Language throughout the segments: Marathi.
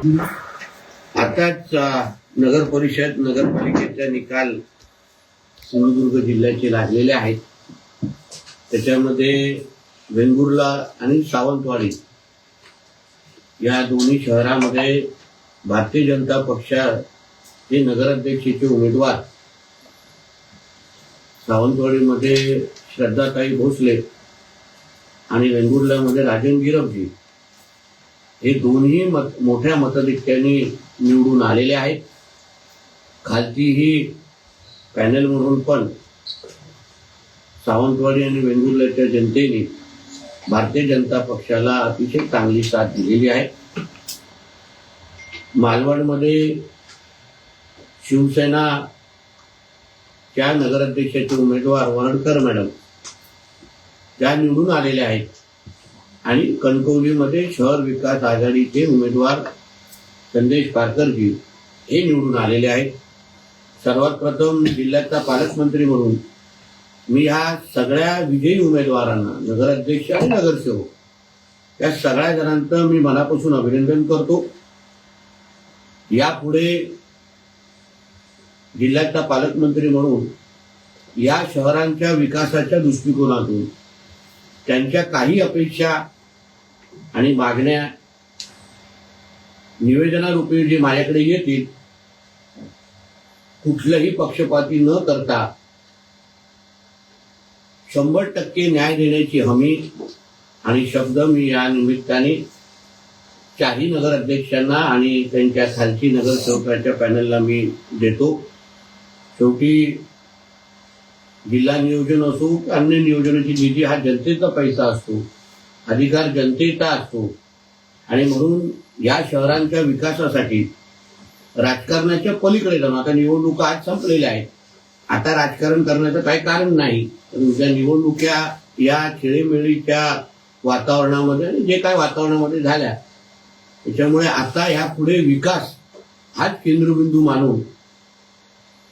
आताच नगर परिषद नगरपालिकेचा निकाल सिंधुदुर्ग जिल्ह्याचे लागलेले आहेत. त्याच्यामध्ये वेंगुर्ला आणि सावंतवाडी या दोन्ही शहरामध्ये भारतीय जनता पक्षाचे नगराध्यक्षाचे उमेदवार सावंतवाडीमध्ये श्रद्धाताई भोसले आणि वेंगुर्ल्यामध्ये राजन गिरवजी हे दोन्ही मोठ्या मताधिक्याने निवडून आलेले आहेत. खालतीही पॅनलमधून पण सावंतवाडी आणि वेंगुर्ल्याच्या जनतेने भारतीय जनता पक्षाला अतिशय चांगली साथ दिलेली आहे. मालवणमध्ये शिवसेनाच्या नगराध्यक्षाचे उमेदवार वरडकर मॅडम त्या निवडून आलेल्या आहेत आणि कणकवलीमध्ये शहर विकास आघाडीचे उमेदवार संदेश पारकरजी हे निवडून आलेले आहेत. सर्वात प्रथम जिल्ह्याचा पालकमंत्री म्हणून मी ह्या सगळ्या विजयी उमेदवारांना नगराध्यक्ष आणि नगरसेवक या सगळ्या जणांचं मी मनापासून अभिनंदन करतो. यापुढे जिल्ह्याचा पालकमंत्री म्हणून या शहरांच्या विकासाच्या दृष्टिकोनातून त्यांच्या काही अपेक्षा आणि मागण्या निवेदनारूपी जे माझ्याकडे येतील कुठलंही पक्षपाती न करता 100% न्याय देण्याची हमी आणि शब्द मी या निमित्ताने चारही नगराध्यक्षांना आणि त्यांच्या खालची नगरसेवकांच्या पॅनलला मी देतो. शेवटी जिल्हा नियोजन असो अन्य नियोजनाची निधी हा जनतेचा पैसा असतो, अधिकार जनतेचा असतो आणि म्हणून या शहरांच्या विकासासाठी राजकारणाच्या पलीकडे जाऊन आता निवडणुका आज संपलेल्या आहेत. आता राजकारण करण्याचं काही कारण नाही. उद्या निवडणुका या खेळीमेळीच्या वातावरणामध्ये जे काय वातावरणामध्ये झाल्या त्याच्यामुळे आता ह्या पुढे विकास हाच केंद्रबिंदू मानून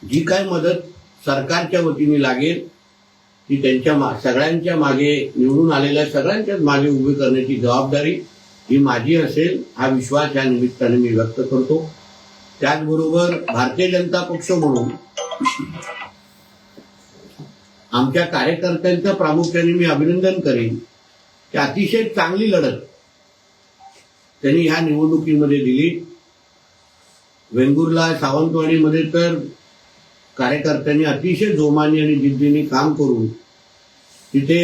जी काय मदत सरकारच्या वतीने लागेल ती त्यांच्या सगळ्यांच्या मागे निवडून आलेल्या सगळ्यांच्याच मागे उभी करण्याची जबाबदारी ही माझी असेल हा विश्वास या निमित्ताने मी व्यक्त करतो. त्याचबरोबर भारतीय जनता पक्ष म्हणून आमच्या कार्यकर्त्यांचं प्रामुख्याने मी अभिनंदन करेन की अतिशय चांगली लढत त्यांनी ह्या निवडणुकीमध्ये दिली. वेंगुर्ला सावंतवाडीमध्ये तर कार्यकर्त्यांनी अतिशय जोमाने आणि जिद्दीने काम करून तिथे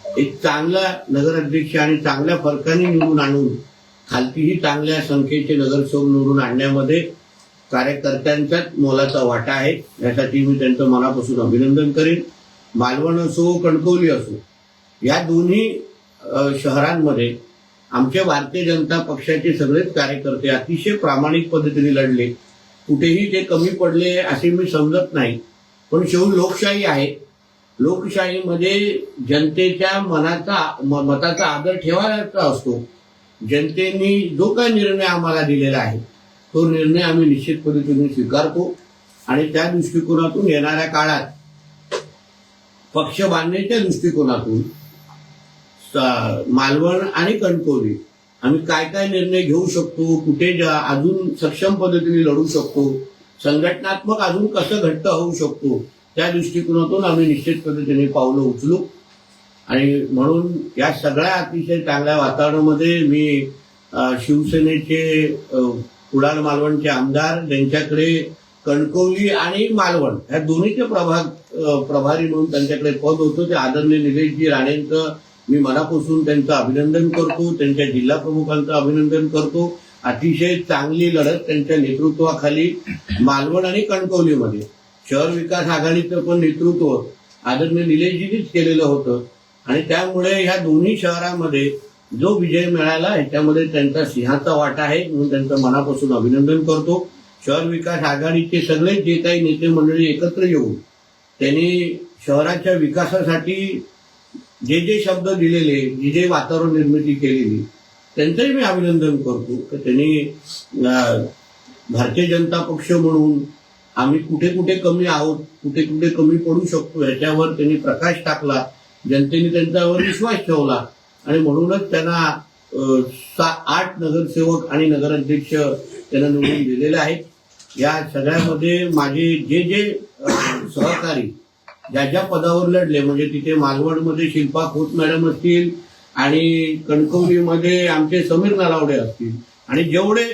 एक चांगला नगराध्यक्ष आणि चांगल्या फरकाने निवडून आणून खालतीही चांगल्या संख्येचे नगरसेवक निवडून आणण्यामध्ये कार्यकर्त्यांचाच मोलाचा वाटा आहे. यासाठी मी त्यांचं मनापासून अभिनंदन करेन. मालवण असो कणकवली असो या दोन्ही शहरांमध्ये आमच्या भारतीय जनता पक्षाचे सगळेच कार्यकर्ते अतिशय प्रामाणिक पद्धतीने लढले. कुठेही ते कमी पडले असे मी समजत नाही. पण शेवटी लोकशाही आहे. लोकशाहीमध्ये जनतेच्या मताचा आदर ठेवायचा असतो. जनतेने जो काही निर्णय आम्हाला दिलेला आहे तो निर्णय आम्ही निश्चित पद्धतीने स्वीकारतो आणि त्या दृष्टिकोनातून येणाऱ्या काळात पक्ष बांधण्याच्या दृष्टिकोनातून मालवण आणि कणकवली आम्ही काय काय निर्णय घेऊ शकतो, कुठे अजून सक्षम पद्धतीने लढू शकतो, संघटनात्मक अजून कसं घट्ट होऊ शकतो त्या दृष्टिकोनातून आम्ही निश्चित पद्धतीने पावलं उचलू. आणि म्हणून या सगळ्या अतिशय चांगल्या वातावरणामध्ये मी शिवसेनेचे कुडाळ मालवणचे आमदार ज्यांच्याकडे कणकवली आणि मालवण या दोन्हीचे प्रभारी म्हणून त्यांच्याकडे पद होतं ते आदरणीय निलेशजी राणेंचं मी मनापासून त्यांचं अभिनंदन करतो. त्यांच्या जिल्हा प्रमुखांचं अभिनंदन करतो. अतिशय चांगली लढत त्यांच्या नेतृत्वाखाली मालवण आणि कणकवलीमध्ये शहर विकास आघाडीचं पण नेतृत्व आदरणीय निलेशजींनीच केलेलं होतं आणि त्यामुळे ह्या दोन्ही शहरांमध्ये जो विजय मिळाला ह्याच्यामध्ये त्यांचा सिंहाचा वाटा आहे म्हणून त्यांचं मनापासून अभिनंदन करतो. शहर विकास आघाडीचे सगळे जे काही नेते मंडळी एकत्र येऊन त्यांनी शहराच्या विकासासाठी जे जे शब्द दिलेले जे जे वातावरण निर्मिती केलेली त्यांचंही मी अभिनंदन करतो की त्यांनी भारतीय जनता पक्ष म्हणून आम्ही कुठे कुठे कमी आहोत, कुठे कुठे कमी पडू शकतो ह्याच्यावर त्यांनी प्रकाश टाकला. जनतेने त्यांच्यावर विश्वास ठेवला आणि म्हणूनच त्यांना 8 नगरसेवक आणि नगराध्यक्ष त्यांना निवडून दिलेले आहेत. या सगळ्यामध्ये माझे जे जे सहकारी ज्या ज्या पदावर लढले, म्हणजे तिथे मालवणमध्ये शिल्पा खोत मॅडम असतील आणि कणकवलीमध्ये आमचे समीर नलावडे असतील आणि जेवढे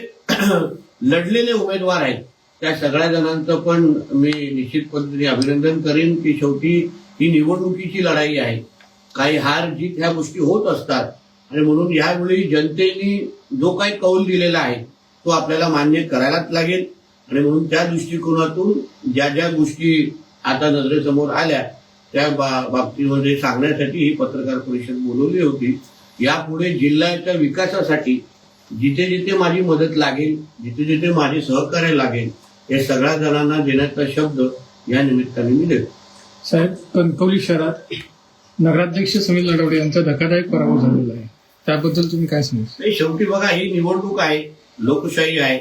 लढलेले उमेदवार आहेत त्या सगळ्या जणांचं पण मी निश्चित पद्धतीने अभिनंदन करेन की शेवटी ही निवडणुकीची लढाई आहे. काही हार जीत ह्या गोष्टी होत असतात आणि म्हणून यावेळी जनतेने जो काही कौल दिलेला आहे तो आपल्याला मान्य करायलाच लागेल. आणि म्हणून त्या दृष्टिकोनातून ज्या ज्या गोष्टी आता नजरेसमोर आल्या त्या बाबतीमध्ये सांगण्यासाठी ही पत्रकार परिषद बोलवली होती. यापुढे जिल्ह्याच्या विकासासाठी जिथे जिथे माझी मदत लागेल, जिथे जिथे माझे सहकार्य लागेल, या सगळ्या जणांना देण्याचा शब्द या निमित्ताने मी देतो. साहेब, कणकवली शहरात नगराध्यक्ष समीर नलावडे यांचा धक्कादायक पराभव झालेला आहे, त्याबद्दल तुम्ही काय सांगाल? शेवटी बघा, ही निवडणूक आहे, लोकशाही आहे.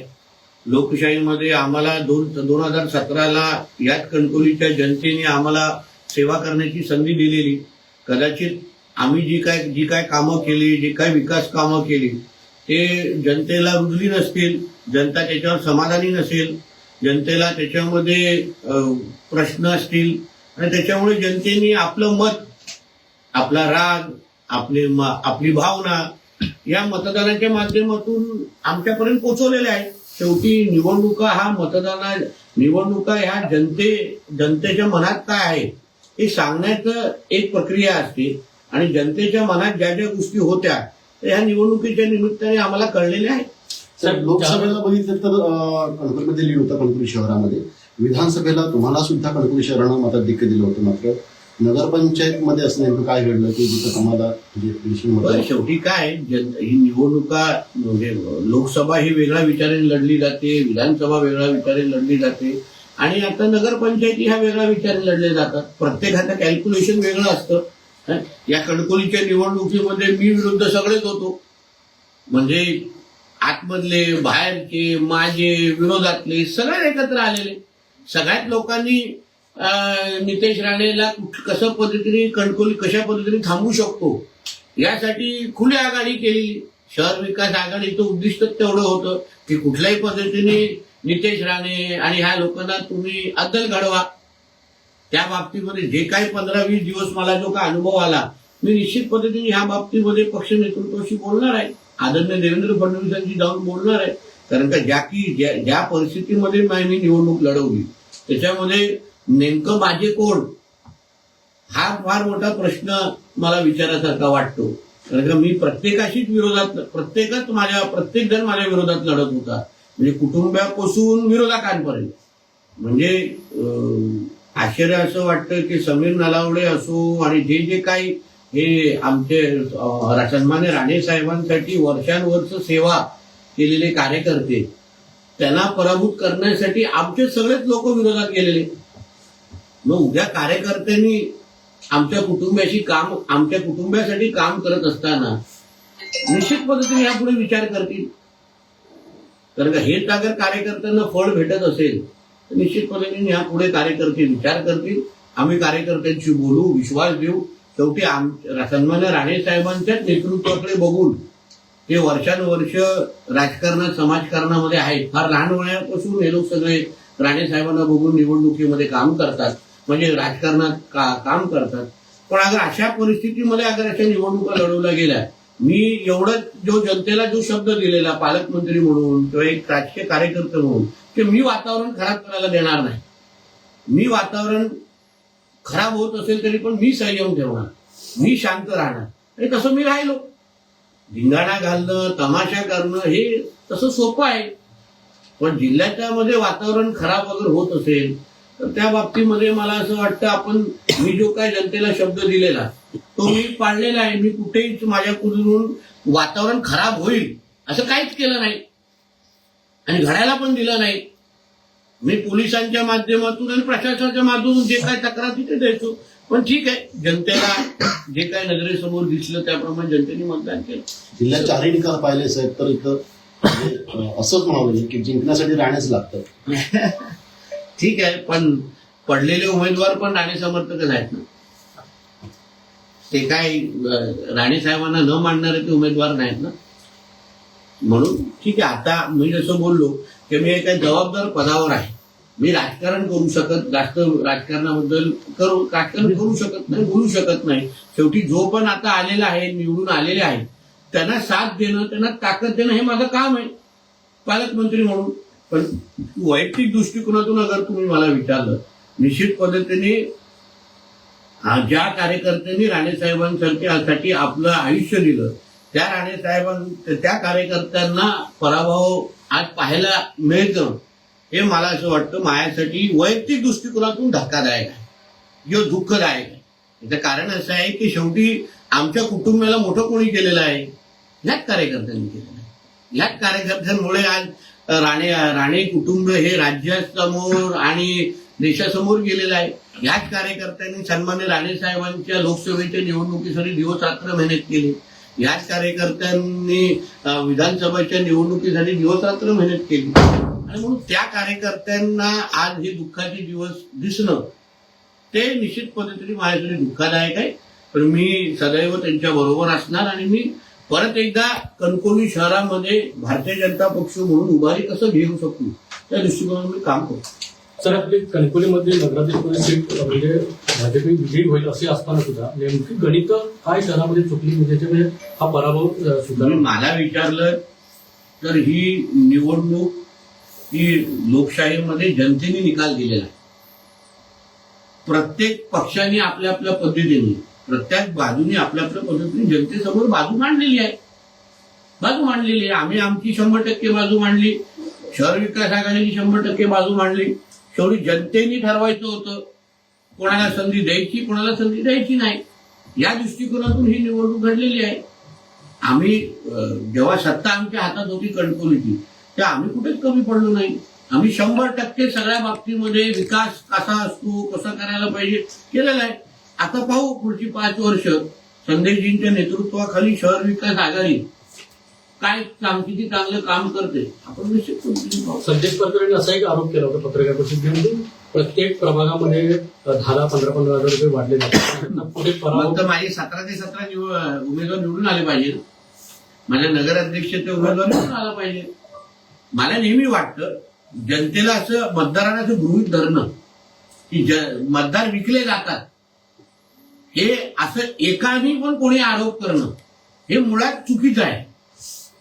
लोकशाहीमध्ये आम्हाला 2017ला याच कणकवलीच्या जनतेने आम्हाला सेवा करण्याची संधी दिलेली. कदाचित आम्ही जी काय कामं केली, जी काय विकास कामं केली ते जनतेला रुजली नसतील, जनता त्याच्यावर समाधानी नसेल, जनतेला त्याच्यामध्ये प्रश्न असतील आणि त्याच्यामुळे जनतेने आपलं मत, आपला राग, आपली भावना या मतदानाच्या माध्यमातून आमच्यापर्यंत पोहोचवलेल्या आहेत. शेवटी निवडणुका ह्या जनतेच्या मनात काय आहे हे सांगण्याचं एक प्रक्रिया असते आणि जनतेच्या मनात ज्या ज्या गोष्टी होत्या ह्या निवडणुकीच्या निमित्ताने आम्हाला कळलेल्या आहेत. साहेब, लोकसभेला बघितलं तर कणकवलीमध्ये लीड होता कणकवली शहरामध्ये. विधानसभेला तुम्हाला सुद्धा कणकवली शहरानं मताधिक्य दिलं होतं, मात्र नगरपंचायतमध्ये असं नेमकं काय घडलं की जिथं तुम्हाला शेवटी काय ही निवडणुका म्हणजे लोकसभा ही वेगळ्या विचाराने लढली जाते, विधानसभा वेगळ्या विचाराने लढली जाते आणि आता नगरपंचायती ह्या वेगळ्या विचाराने लढले जातात. प्रत्येकाचं कॅल्क्युलेशन वेगळं असतं. या कणकवलीच्या निवडणुकीमध्ये मी विरुद्ध सगळेच होतो, म्हणजे आतमधले, बाहेरचे, माझे, विरोधातले सगळे एकत्र आलेले. सगळ्याच लोकांनी नितेश राणेला कशा पद्धतीने थांबवू शकतो यासाठी खुली आघाडी केली. शहर विकास आघाडीचं उद्दिष्ट तेवढं होतं की कुठल्याही पद्धतीने नितेश राणे आणि ह्या लोकांना तुम्ही अद्दल घडवा. त्या बाबतीमध्ये जे काही 15-20 दिवस मला जो काय अनुभव आला, मी निश्चित पद्धतीने ह्या बाबतीमध्ये पक्ष नेतृत्वाशी बोलणार आहे, आदरणीय देवेंद्र फडणवीसांशी जाऊन बोलणार आहे. कारण का ज्या परिस्थितीमध्ये मी निवडणूक लढवली त्याच्यामध्ये नेमकं माझे कोण हा फार मोठा प्रश्न मला विचारासारखा वाटतो. कारण का मी प्रत्येक जण माझ्या विरोधात लढत होता, म्हणजे कुटुंबापासून विरोधकांपर्यंत. म्हणजे आश्चर्य असं वाटतं की समीर नलावडे असो आणि जे जे काही हे आमचे सन्मान्य राणे साहेबांसाठी वर्षानुवर्ष सेवा केलेले कार्यकर्ते, त्यांना पराभूत करण्यासाठी आमचे सगळेच लोक विरोधात गेलेले. मग उद्या कार्यकर्त्यांनी आमच्या कुटुंबासाठी काम करत असताना निश्चित पद्धतीने यापुढे विचार करतील. कारण का हेच अगर कार्यकर्त्यांना फळ भेटत असेल तर निश्चित पद्धतीने यापुढे कार्यकर्ते विचार करतील. आम्ही कार्यकर्त्यांशी बोलू, विश्वास देऊ. शेवटी सन्मान्य राणे साहेबांच्याच नेतृत्वाकडे बघून ते वर्षानुवर्ष राजकारणात, समाजकारणामध्ये आहेत. फार लहान वयापासून हे लोक सगळे राणे साहेबांना बघून निवडणुकीमध्ये काम करतात, म्हणजे राजकारणात काम करतात. पण अगर अशा परिस्थितीमध्ये अगर अशा निवडणुका लढवल्या गेल्या, मी एवढं जनतेला जो शब्द दिलेला पालकमंत्री म्हणून किंवा एक राजकीय कार्यकर्ते म्हणून की मी वातावरण खराब करायला देणार नाही, मी वातावरण खराब होत असेल तरी पण मी संयम ठेवणार, मी शांत राहणार. आणि तसं मी राहिलो. धिंगाणा घालणं, तमाशा करणं हे तसं सोपं आहे, पण जिल्ह्याच्या मध्ये वातावरण खराब अगर होत असेल तर त्या बाबतीमध्ये मला असं वाटतं मी जो काय जनतेला शब्द दिलेला तो मी पाळलेला आहे. मी कुठेही माझ्याकडून वातावरण खराब होईल असं काहीच केलं नाही आणि घडायला पण दिलं नाही. मी पोलिसांच्या माध्यमातून आणि प्रशासनाच्या माध्यमातून जे काय तक्रार तिथे द्यायचो. पण ठीक आहे, जनतेला जे काय नजरेसमोर दिसलं त्याप्रमाणे जनतेने मतदान केलं. जिल्ह्यात 4 निकाल पाहिले साहेब, तर इथं असंच म्हणावं की जिंकण्यासाठी राहणेच लागतं. ठीक आहे, पण पडलेले उमेदवार पण राणे समर्थकच आहेत ना. ते काय राणे साहेबांना न मानणारे ते उमेदवार नाहीत ना. म्हणून ठीक आहे, आता मी जसं बोललो की मी एका जबाबदार पदावर आहे, मी राजकारण करू शकत, जास्त राजकारणाबद्दल राजकारण करू शकत नाही, बोलू शकत नाही. शेवटी जो पण आता आलेला आहे, निवडून आलेले आहे, त्यांना साथ देणं, त्यांना ताकद देणं हे माझं काम आहे पालकमंत्री म्हणून. पण वैयक्तिक दृष्टिकोनातून अगर तुम्ही मला विचारलं, निश्चित पद्धतीने ज्या कार्यकर्त्यांनी राणेसाहेबांसाठी आपलं आयुष्य दिलं, त्या कार्यकर्त्यांना पराभव आज पाहायला मिळतं, हे मला असं वाटतं माझ्यासाठी वैयक्तिक दृष्टिकोनातून धक्कादायक आहे, जो दुःखदायक आहे. याचं कारण असं आहे की शेवटी आमच्या कुटुंबाला मोठं कोणी केलेलं आहे, ह्याच कार्यकर्त्यांनी केलेलं आहे. ह्याच कार्यकर्त्यांमुळे आज राणे कुटुंब हे राज्यासमोर आणि देशासमोर गेलेलं आहे. ह्याच कार्यकर्त्यांनी सन्मान्य राणेसाहेबांच्या लोकसभेच्या निवडणुकीसाठी दिवस रात्र मेहनत केली. ह्याच कार्यकर्त्यांनी विधानसभेच्या निवडणुकीसाठी दिवस रात्र मेहनत केली. आणि म्हणून त्या कार्यकर्त्यांना आज हे दुःखाचे दिवस दिसणं ते निश्चित पद्धतीने माझ्यासाठी दुःखदायक आहे. पण मी सदैव त्यांच्या बरोबर असणार आणि मी परत एकदा कणकवली शहरामध्ये भारतीय जनता पक्ष म्हणून उभारी कसं घेऊ शकतो त्या दृष्टिकोनातून मी काम करतो. सर, आपली कणकवलीमध्ये नगराध्यक्ष सीट म्हणजे भाजप विजयी होईल असे असताना सुद्धा नेमकी गणित काय शहरामध्ये चुकली म्हणजे त्याच्यामध्ये हा पराभव सुद्धा तुम्ही मला विचारलं तर ही निवडणूक ही लोकशाहीमध्ये जनतेने निकाल दिलेला आहे. प्रत्येक पक्षाने आपल्या आपल्या पद्धतीने, प्रत्येक बाजूने आपल्या आपल्या पद्धतीने जनतेसमोर बाजू मांडलेली आहे. आम्ही आमची 100% बाजू मांडली, शहर विकास आघाडीची 100% बाजू मांडली. शेवटी जनतेने ठरवायचं होतं कोणाला संधी द्यायची, कोणाला संधी द्यायची नाही. या दृष्टिकोनातून ही निवडणूक घडलेली आहे. आम्ही जेव्हा सत्ता आमच्या हातात होती कणकवलीची, तेव्हा आम्ही कुठेच कमी पडलो नाही. आम्ही 100% सगळ्या बाबतीमध्ये विकास कसा असतो, कसा करायला पाहिजे केलेला आहे. आता पाहू पुढची 5 वर्ष संदेशजींच्या नेतृत्वाखाली शहर विकास आघाडी काय किती चांगलं काम करते आपण निश्चित पाहू. संदेश पत्रकारांनी असा एक आरोप केला होता पत्रकार परिषदेमध्ये, प्रत्येक प्रभागामध्ये 10-15 हजार रुपये वाढले जातात. पुढे मग तर माझे 17 ते 17 उमेदवार निवडून आले पाहिजे, माझ्या नगराध्यक्षाचे उमेदवार निवडून आला पाहिजे. मला नेहमी वाटतं जनतेला असं मतदारांना असं गृहीत धरणं की मतदार विकले जातात, हे असं एकाने पण कोणी आरोप करणं हे मुळात चुकीचं आहे.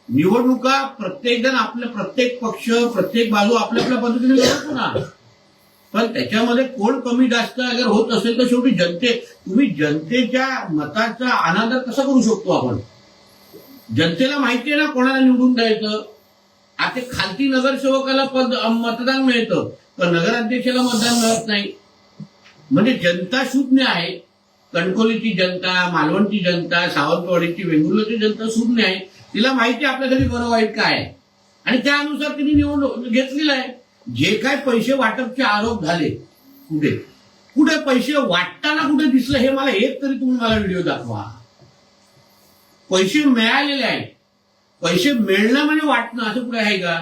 निवडणुका प्रत्येक जण आपल्या प्रत्येक पक्ष प्रत्येक बाजू आपल्या आपल्या पद्धतीने लढतो ना, पण त्याच्यामध्ये कोण कमी जास्त अगर होत असेल तर शेवटी तुम्ही जनतेच्या मताचा अनादर कसा करू शकतो आपण. जनतेला माहिती आहे ना कोणाला निवडून द्यायचं. आता खालती नगरसेवकाला मतदान मिळतं पण नगराध्यक्षाला मतदान मिळत नाही. म्हणजे जनता शून्य आहे. कणकवलीची जनता, मालवणची जनता, सावंतवाडीची, वेंगुर्ल्याची जनता शून्य आहे. तिला माहिती आहे आपल्यासाठी बरं वाईट काय आहे आणि त्यानुसार तिने निवडणूक घेतलेला आहे. जे काय पैसे वाटपचे आरोप झाले, कुठे पैसे वाटताना कुठे दिसलं हे मला एक तरी तुम्ही मला व्हिडिओ दाखवा. पैसे मिळालेले आहेत, पैसे मिळणं म्हणजे वाटणं असं कुठे आहे का.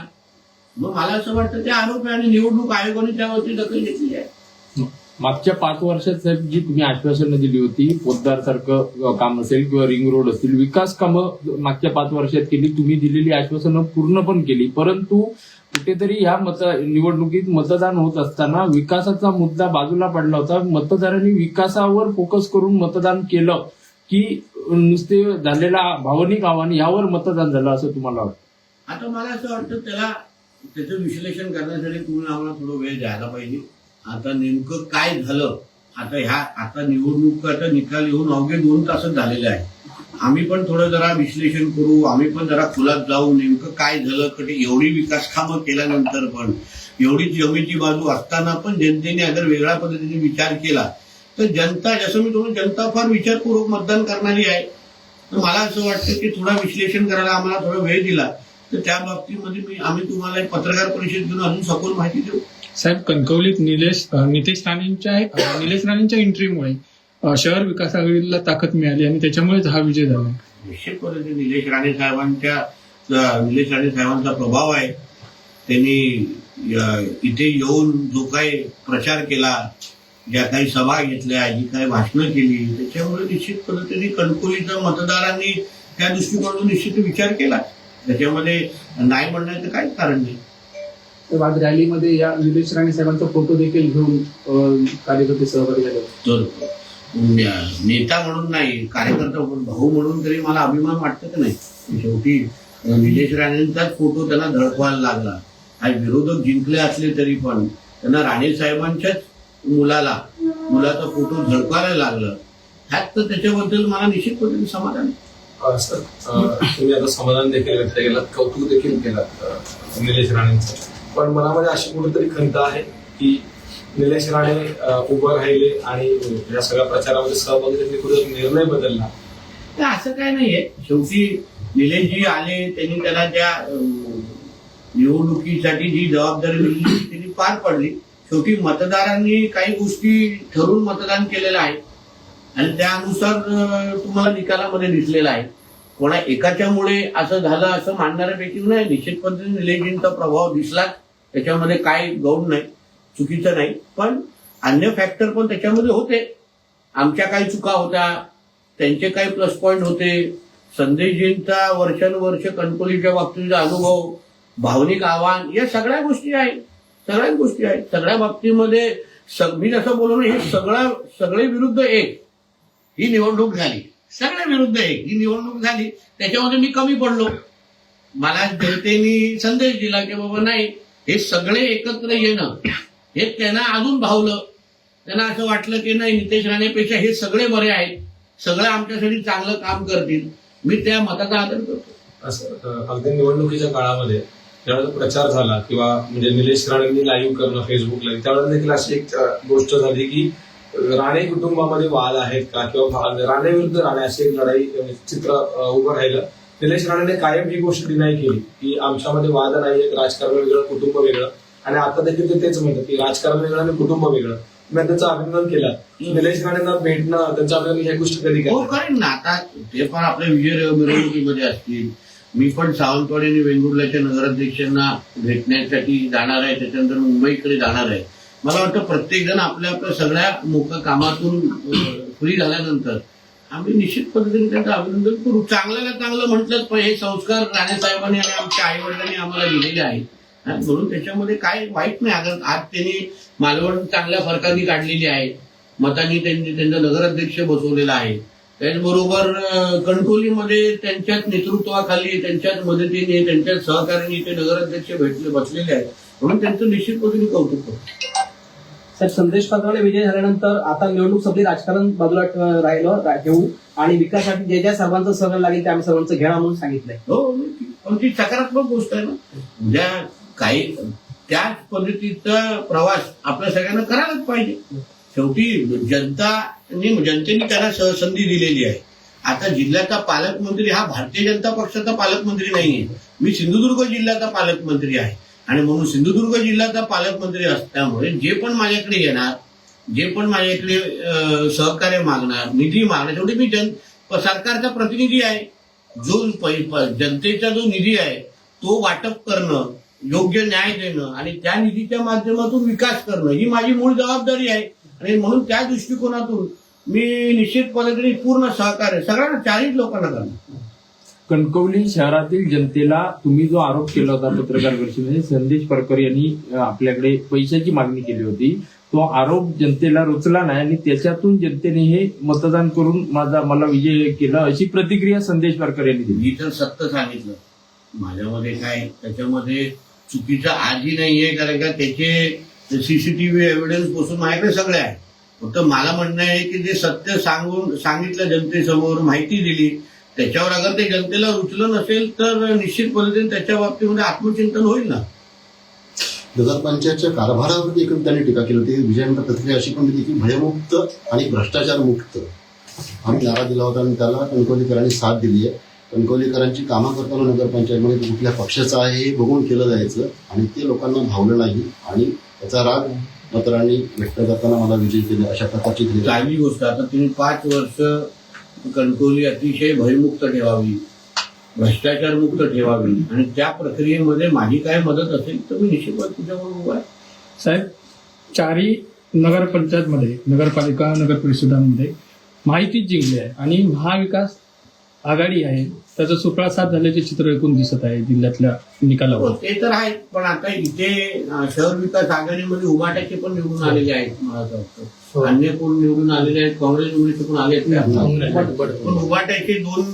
मग मला असं वाटतं ते आरोप आहे आणि निवडणूक आयोगाने त्यावरती दखल घेतली आहे. मागच्या 5 वर्षात साहेब जी तुम्ही आश्वासनं दिली होती, पोद्दार सारखं काम असेल किंवा रिंग रोड असतील, विकास कामं मागच्या 5 वर्षात केली. तुम्ही दिलेली आश्वासनं पूर्ण पण केली, परंतु कुठेतरी ह्या निवडणुकीत मतदान होत असताना विकासाचा मुद्दा बाजूला पडला होता. मतदारांनी विकासावर फोकस करून मतदान केलं की नुसते झालेला भावनिक आव्हान यावर मतदान झालं असं तुम्हाला वाटतं? आता मला असं वाटतं त्याचं विश्लेषण करण्यासाठी तुम्ही आम्हाला थोडं वेळ द्यायला पाहिजे. आता नेमकं काय झालं, आता निवडणुकीचा निकाल येऊन अवघे 2 तासच झालेले आहे. आम्ही पण थोडं जरा विश्लेषण करू, आम्ही पण जरा खोलात जाऊ नेमकं काय झालं. एवढी विकास कामं केल्यानंतर पण, एवढी जमेची बाजू असताना पण जनतेने अगर वेगळ्या पद्धतीने विचार केला तर जनता, जसं मी तुम्ही जनता फार विचारपूर्वक मतदान करणारी आहे. तर मला असं वाटतं की थोडा विश्लेषण करायला आम्हाला थोडा वेळ दिला तर त्या बाबतीमध्ये आम्ही तुम्हाला एक पत्रकार परिषद घेऊन अजून सखोल माहिती देऊ. साहेब, कणकवलीत निलेश राणेंच्या एंट्रीमुळे शहर विकास आघाडीला ताकद मिळाली आणि त्याच्यामुळेच हा विजय झाला. निश्चित पद्धतीने निलेश राणे साहेबांचा प्रभाव आहे. त्यांनी इथे येऊन जो काही प्रचार केला, ज्या काही सभा घेतल्या, जी काही भाषणं केली, त्याच्यामुळे निश्चित पद्धतीने कणकवलीच्या मतदारांनी त्या दृष्टिकोनातून निश्चित विचार केला. त्याच्यामध्ये नाही म्हणण्याचं काहीच कारण नाही. तर आज रॅलीमध्ये या निलेश राणे साहेबांचा फोटो देखील घेऊन कार्यकर्ते सहभागी झाले. तर नेता म्हणून नाही, कार्यकर्ता भाऊ म्हणून तरी मला अभिमान वाटतं की नाही. शेवटी निलेश राणेंचाच फोटो त्यांना धडकवायला लागला. आणि विरोधक जिंकले असले तरी पण त्यांना राणे साहेबांच्याच मुलाचा फोटो झळकायला लागलं. ह्यात तर त्याच्याबद्दल मला निश्चित पद्धतीने समाधान आहे. सर, तुम्ही आता समाधान देखील व्यक्त केलं, कौतुक देखील केलं निलेश राणेंचं, पण मनामध्ये अशी कुठेतरी खंत आहे की निलेश राणे उभं राहिले आणि या सगळ्या प्रचारामध्ये सहभागी त्यांनी कुठे निर्णय बदलला. तर असं काय नाहीये. शेवटी निलेशजी आले, त्यांनी त्याला त्या निवडणुकीसाठी जी जबाबदारी दिली त्यांनी पार पडली. शेवटी मतदारांनी काही गोष्टी ठरवून मतदान केलेलं आहे आणि त्यानुसार तुम्हाला निकालामध्ये दिसलेला आहे. कोणा एकाच्यामुळे असं झालं असं मानणाऱ्यापैकी नाही. निश्चित पद्धतीने निलेशजींचा प्रभाव दिसला, त्याच्यामध्ये काय गौण नाही, चुकीचं नाही. पण अन्य फॅक्टर पण त्याच्यामध्ये होते. आमच्या काही चुका होत्या, त्यांचे काही प्लस पॉईंट होते. संदेशजींचा वर्षानुवर्ष कणकवलीच्या बाबतीचा अनुभव, भावनिक आव्हान, या सगळ्या गोष्टी आहेत. सगळ्या बाबतीमध्ये मी जसं बोललो ना, हे सगळे विरुद्ध एक ही निवडणूक झाली. सगळ्या विरुद्ध एक ही निवडणूक झाली. त्याच्यामध्ये मी कमी पडलो. मला जनतेने संदेश दिला की बाबा नाही, हे सगळे एकत्र येणं हे त्यांना अजून भावलं. त्यांना असं वाटलं की नाही, नितेश राणेपेक्षा हे सगळे बरे आहेत, सगळे आमच्यासाठी चांगलं काम करतील. मी त्या मताचा आदर करतो. असं अगदी निवडणुकीच्या काळामध्ये ज्यावेळेला प्रचार झाला किंवा म्हणजे निलेश राणेंनी लाईव्ह करणं फेसबुकला, त्यावेळेला देखील अशी एक गोष्ट झाली की राणे कुटुंबामध्ये वाद आहेत का, किंवा राणे विरुद्ध राणे अशी एक लढाई चित्र उभं राहिलं. निलेश राणेने कायम ही गोष्ट डिनाय केली की आमच्यामध्ये वाद नाही, राजकारण वेगळं, कुटुंब वेगळं. आणि आता देखील ते तेच म्हणतात की राजकारण वेगळं आणि कुटुंब वेगळं. मी त्यांचं अभिनंदन केलं. निलेश राणेंना भेटणं, त्यांचं अभिनंदन, ह्या गोष्टी कधी हो करेन ना. आता ते पण आपल्या विजय मिरवणुकीमध्ये असतील. मी पण सावंतवाडी आणि वेंगुर्ल्याच्या नगराध्यक्षांना भेटण्यासाठी जाणार आहे, त्याच्यानंतर मुंबईकडे जाणार आहे. मला वाटतं प्रत्येक जण आपल्या सगळ्या कामातून फ्री झाल्यानंतर आम्ही निश्चित पद्धतीने त्यांचं अभिनंदन करू. चांगल्याला चांगलं म्हटलंच पण हे संस्कार राणे साहेबांनी आणि आमच्या आई वडिलांनी आम्हाला दिलेले आहेत. म्हणून त्याच्यामध्ये काय वाईट नाही. आज त्यांनी मालवण चांगल्या फरकाने काढलेली आहे, मतांनी त्यांचा नगराध्यक्ष बसवलेला आहे. त्याचबरोबर कणकवलीमध्ये त्यांच्याच नेतृत्वाखाली, त्यांच्याच मदतीने, त्यांच्याच सहकार्याने ते नगराध्यक्ष बसलेले आहेत. म्हणून त्यांचं निश्चित पद्धतीने कौतुक करतो. सर, संदेश पाटोळे विजय झाल्यानंतर आता निवडणूक संपली, राजकारण बाजूला ठेवू आणि विकासासाठी जे ज्या सर्वांचं सहकार्य लागेल ते आम्ही सर्वांचं घेणार म्हणून सांगितलंय. हो, पण ती सकारात्मक गोष्ट आहे ना. उद्या काही त्याच पद्धतीचा प्रवास आपल्या सगळ्यांना करायलाच पाहिजे. शेवटी जनतेने त्याला संधी दिलेली आहे. आता जिल्ह्याचा पालकमंत्री हा भारतीय जनता पक्षाचा पालकमंत्री नाहीये. मी सिंधुदुर्ग जिल्ह्याचा पालकमंत्री आहे आणि म्हणून सिंधुदुर्ग जिल्ह्याचा पालकमंत्री असल्यामुळे जे पण माझ्याकडे येणार, जे पण माझ्याकडे सहकार्य मागणार, निधी मागणार, शेवटी मी सरकारचा प्रतिनिधी आहे. जो जनतेचा जो निधी आहे तो वाटप करणं, योग्य न्याय देणं आणि त्या निधीच्या माध्यमातून विकास करणं ही माझी मूळ जबाबदारी आहे. आणि म्हणून त्या दृष्टिकोनातून मी निश्चित पद्धतीने पूर्ण सहकार्य सगळ्यांना, चारही लोकांना करणार. कणकवली शहरातील जनतेला तुम्ही जो आरोप केला होता पत्रकार परिषदेमध्ये, संदेश परकर यांनी आपल्याकडे पैशाची मागणी केली होती, तो आरोप जनतेला रुचला नाही आणि त्याच्यातून जनतेने हे मतदान करून मला विजय केला, अशी प्रतिक्रिया संदेश परकर यांनी दिली. मी तर सत्य सांगितलं. माझ्यामध्ये काय त्याच्यामध्ये चुकीचं आजही नाहीये, कारण का त्याचे सीसीटीव्ही एव्हिडन्स पासून माझ्याकडे सगळे आहे. फक्त मला म्हणणं आहे की जे सत्य सांगितलं जनतेसमोर, माहिती दिली, त्याच्यावर अगर ते जनतेला रुचलं नसेल तर निश्चित पद्धतीने त्याच्या बाबतीमध्ये आत्मचिंतन होईल ना. नगरपंचायतच्या कारभारावरती एकूण त्यांनी टीका केली होती. विजयानंतर प्रतिक्रिया अशी पण दिली की भयमुक्त आणि भ्रष्टाचार मुक्त आम्ही नारा दिला होता आणि त्याला कणकवलीकरांनी साथ दिली आहे. कणकवलीकरांची कामं करताना नगरपंचायतमध्ये कुठल्या पक्षाचं आहे हे बघून केलं जायचं आणि ते लोकांना भावलं नाही आणि त्याचा राग मतदारांनी व्यक्त करताना मला विजय केले, अशा प्रकारची चांगली गोष्ट. आता तुम्ही 5 वर्ष कणकवली अतिशय भयमुक्त ठेवावी, भ्रष्टाचार मुक्त ठेवावी आणि त्या प्रक्रियेमध्ये माझी काय मदत असेल तर मी निश्चित तुझ्याबरोबर उभा आहे. साहेब, चारही नगरपंचायतमध्ये, नगरपालिका, नगर परिषदांमध्ये माहितीच जिंकली आहे आणि महाविकास आघाडी आहे त्याचा सुफळा साथ झाल्याचे चित्र एकूण दिसत आहे जिल्ह्यातल्या निकालावर. हो, ते तर आहे. पण आता इथे शहर विकास आघाडीमध्ये उभाट्याचे पण निवडून आलेले आहेत मला असं वाटतं. अन्य कोण निवडून आलेले आहेत, काँग्रेसमध्ये पण आले आहेत, पण उभाट्याचे दोन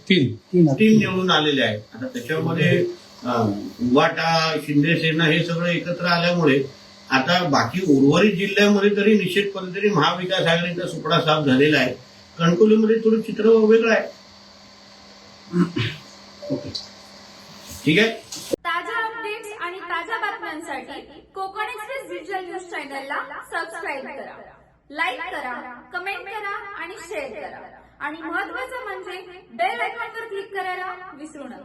तीन निवडून आलेले आहेत. आता त्याच्यामध्ये उभाटा, शिंदे सेना हे सगळं एकत्र आल्यामुळे आता बाकी उर्वरित जिल्ह्यामध्ये तरी निश्चित पद्धतीने महाविकास आघाडीचा सुपडा साफ झालेला आहे. कणकवलीमध्ये थोडं चित्र वेगळं आहे. ठीक आहे. ताज्या अपडेट्स आणि ताज्या बातम्यांसाठी कोकण एक्सप्रेस डिजिटल न्यूज चॅनलला सबस्क्राईब करा, लाईक करा, कमेंट करा आणि शेअर करा. आणि महत्त्वाचं म्हणजे बेल आयकॉनवर क्लिक करायला विसरू नका.